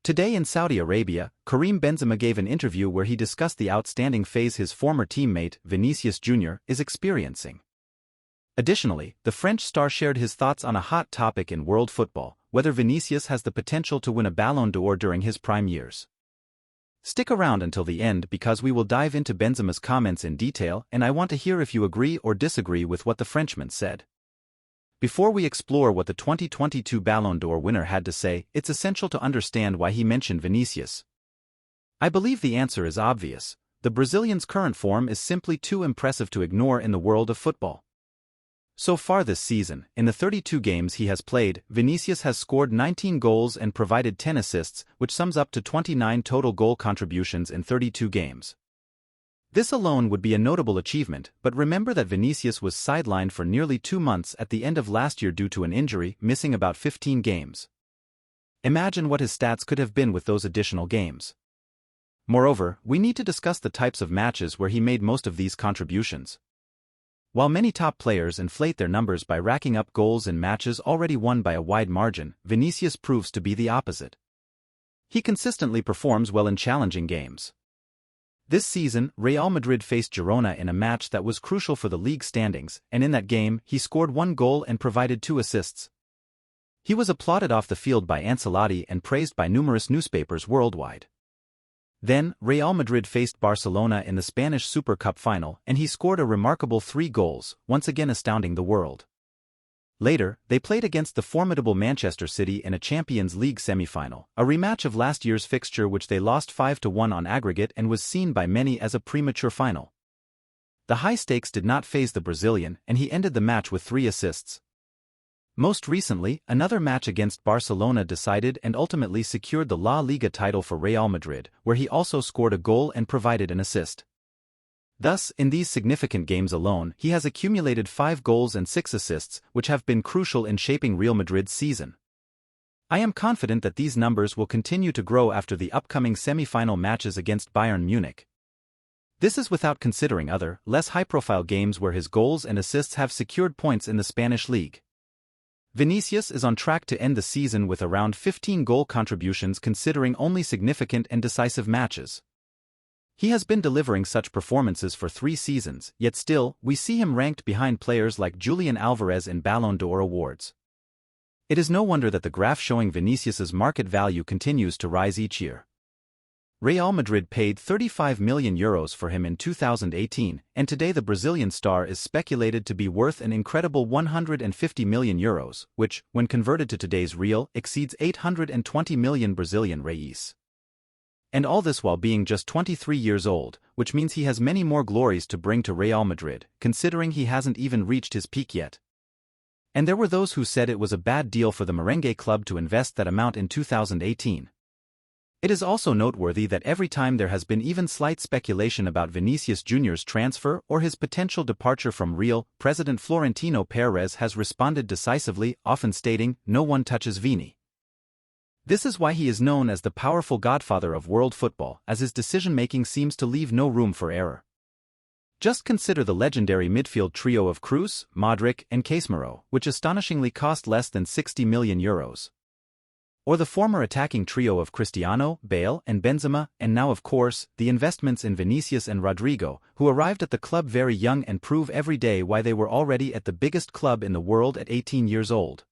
Today in Saudi Arabia, Karim Benzema gave an interview where he discussed the outstanding phase his former teammate, Vinícius Júnior, is experiencing. Additionally, the French star shared his thoughts on a hot topic in world football, whether Vinícius has the potential to win a Ballon d'Or during his prime years. Stick around until the end because we will dive into Benzema's comments in detail and I want to hear if you agree or disagree with what the Frenchman said. Before we explore what the 2022 Ballon d'Or winner had to say, it's essential to understand why he mentioned Vinícius. I believe the answer is obvious. The Brazilian's current form is simply too impressive to ignore in the world of football. So far this season, in the 32 games he has played, Vinícius has scored 19 goals and provided 10 assists, which sums up to 29 total goal contributions in 32 games. This alone would be a notable achievement, but remember that Vinícius was sidelined for nearly 2 months at the end of last year due to an injury, missing about 15 games. Imagine what his stats could have been with those additional games. Moreover, we need to discuss the types of matches where he made most of these contributions. While many top players inflate their numbers by racking up goals in matches already won by a wide margin, Vinícius proves to be the opposite. He consistently performs well in challenging games. This season, Real Madrid faced Girona in a match that was crucial for the league standings, and in that game, he scored 1 goal and provided 2 assists. He was applauded off the field by Ancelotti and praised by numerous newspapers worldwide. Then, Real Madrid faced Barcelona in the Spanish Super Cup final, and he scored a remarkable 3 goals, once again astounding the world. Later, they played against the formidable Manchester City in a Champions League semi-final, a rematch of last year's fixture which they lost 5-1 on aggregate and was seen by many as a premature final. The high stakes did not faze the Brazilian, and he ended the match with 3 assists. Most recently, another match against Barcelona decided and ultimately secured the La Liga title for Real Madrid, where he also scored a goal and provided an assist. Thus, in these significant games alone, he has accumulated 5 goals and 6 assists, which have been crucial in shaping Real Madrid's season. I am confident that these numbers will continue to grow after the upcoming semi-final matches against Bayern Munich. This is without considering other, less high-profile games where his goals and assists have secured points in the Spanish league. Vinícius is on track to end the season with around 15 goal contributions considering only significant and decisive matches. He has been delivering such performances for 3 seasons, yet still, we see him ranked behind players like Julian Alvarez in Ballon d'Or awards. It is no wonder that the graph showing Vinícius's market value continues to rise each year. Real Madrid paid €35 million for him in 2018, and today the Brazilian star is speculated to be worth an incredible €150 million, which, when converted to today's real, exceeds 820 million Brazilian reais. And all this while being just 23 years old, which means he has many more glories to bring to Real Madrid, considering he hasn't even reached his peak yet. And there were those who said it was a bad deal for the Merengue club to invest that amount in 2018. It is also noteworthy that every time there has been even slight speculation about Vinícius Júnior's transfer or his potential departure from Real, President Florentino Pérez has responded decisively, often stating, "No one touches Vini." This is why he is known as the powerful godfather of world football, as his decision-making seems to leave no room for error. Just consider the legendary midfield trio of Kroos, Modric, and Casemiro, which astonishingly cost less than €60 million. Or the former attacking trio of Cristiano, Bale, and Benzema, and now of course, the investments in Vinícius and Rodrigo, who arrived at the club very young and prove every day why they were already at the biggest club in the world at 18 years old.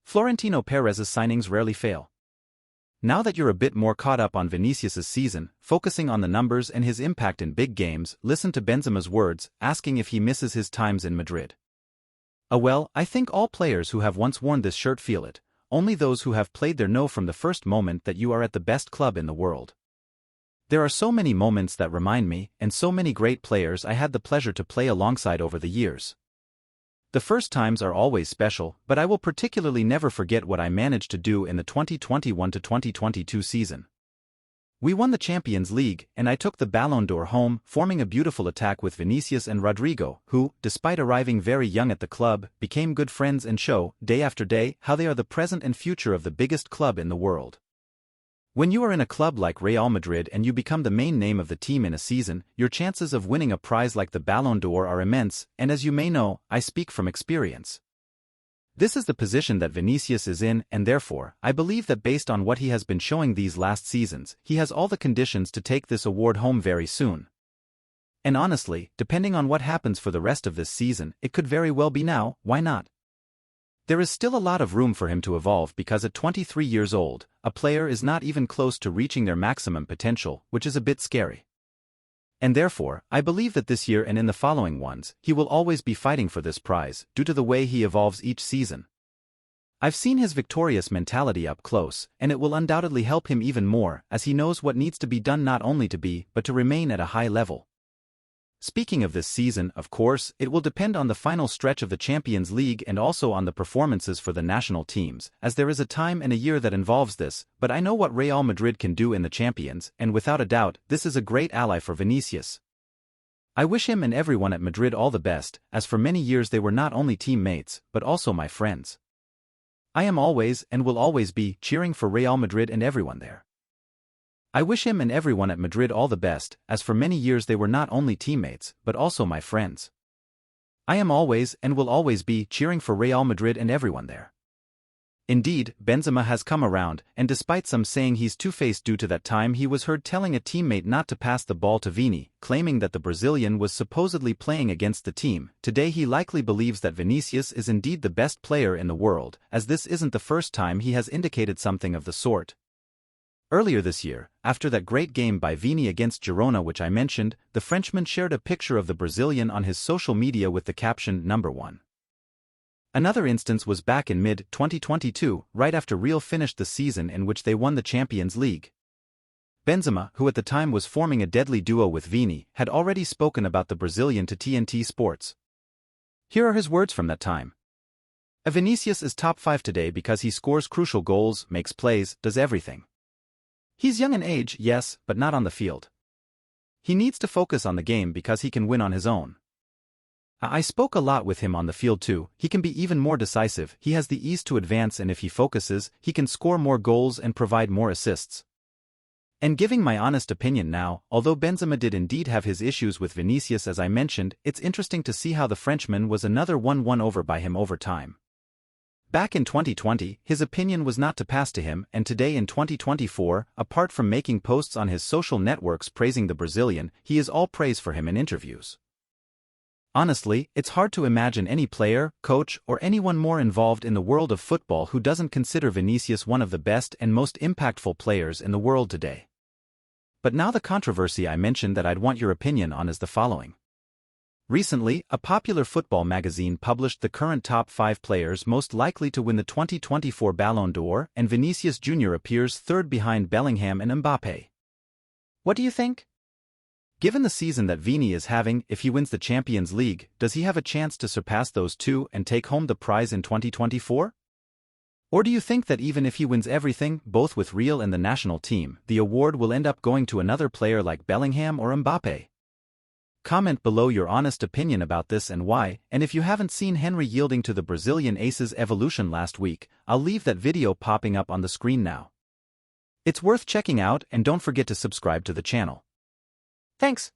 Florentino Pérez's signings rarely fail. Now that you're a bit more caught up on Vinícius's season, focusing on the numbers and his impact in big games, listen to Benzema's words, asking if he misses his times in Madrid. Well, I think all players who have once worn this shirt feel it, only those who have played there know from the first moment that you are at the best club in the world. There are so many moments that remind me, and so many great players I had the pleasure to play alongside over the years. The first times are always special, but I will particularly never forget what I managed to do in the 2021-2022 season. We won the Champions League, and I took the Ballon d'Or home, forming a beautiful attack with Vinícius and Rodrigo, who, despite arriving very young at the club, became good friends and show, day after day, how they are the present and future of the biggest club in the world. When you are in a club like Real Madrid and you become the main name of the team in a season, your chances of winning a prize like the Ballon d'Or are immense, and as you may know, I speak from experience. This is the position that Vinícius is in, and therefore, I believe that based on what he has been showing these last seasons, he has all the conditions to take this award home very soon. And honestly, depending on what happens for the rest of this season, it could very well be now, why not? There is still a lot of room for him to evolve because at 23 years old, a player is not even close to reaching their maximum potential, which is a bit scary. And therefore, I believe that this year and in the following ones, he will always be fighting for this prize, due to the way he evolves each season. I've seen his victorious mentality up close, and it will undoubtedly help him even more, as he knows what needs to be done not only to be, but to remain at a high level. Speaking of this season, of course, it will depend on the final stretch of the Champions League and also on the performances for the national teams, as there is a time and a year that involves this, but I know what Real Madrid can do in the Champions, and without a doubt, this is a great ally for Vinícius. I wish him and everyone at Madrid all the best, as for many years they were not only teammates, but also my friends. I am always, and will always be, cheering for Real Madrid and everyone there. I wish him and everyone at Madrid all the best, as for many years they were not only teammates, but also my friends. I am always, and will always be, cheering for Real Madrid and everyone there. Indeed, Benzema has come around, and despite some saying he's two-faced due to that time he was heard telling a teammate not to pass the ball to Vini, claiming that the Brazilian was supposedly playing against the team, today he likely believes that Vinícius is indeed the best player in the world, as this isn't the first time he has indicated something of the sort. Earlier this year, after that great game by Vini against Girona which I mentioned, the Frenchman shared a picture of the Brazilian on his social media with the caption "Number 1. Another instance was back in mid-2022, right after Real finished the season in which they won the Champions League. Benzema, who at the time was forming a deadly duo with Vini, had already spoken about the Brazilian to TNT Sports. Here are his words from that time. Vinícius is top 5 today because he scores crucial goals, makes plays, does everything. He's young in age, yes, but not on the field. He needs to focus on the game because he can win on his own. I spoke a lot with him on the field too, he can be even more decisive, he has the ease to advance and if he focuses, he can score more goals and provide more assists. And giving my honest opinion now, although Benzema did indeed have his issues with Vinícius as I mentioned, it's interesting to see how the Frenchman was another one won over by him over time. Back in 2020, his opinion was not to pass to him, and today in 2024, apart from making posts on his social networks praising the Brazilian, he is all praise for him in interviews. Honestly, it's hard to imagine any player, coach, or anyone more involved in the world of football who doesn't consider Vinícius one of the best and most impactful players in the world today. But now the controversy I mentioned that I'd want your opinion on is the following. Recently, a popular football magazine published the current top 5 players most likely to win the 2024 Ballon d'Or, and Vinícius Júnior appears third behind Bellingham and Mbappé. What do you think? Given the season that Vini is having, if he wins the Champions League, does he have a chance to surpass those two and take home the prize in 2024? Or do you think that even if he wins everything, both with Real and the national team, the award will end up going to another player like Bellingham or Mbappé? Comment below your honest opinion about this and why, and if you haven't seen Henry yielding to the Brazilian ace's evolution last week, I'll leave that video popping up on the screen now. It's worth checking out and don't forget to subscribe to the channel. Thanks.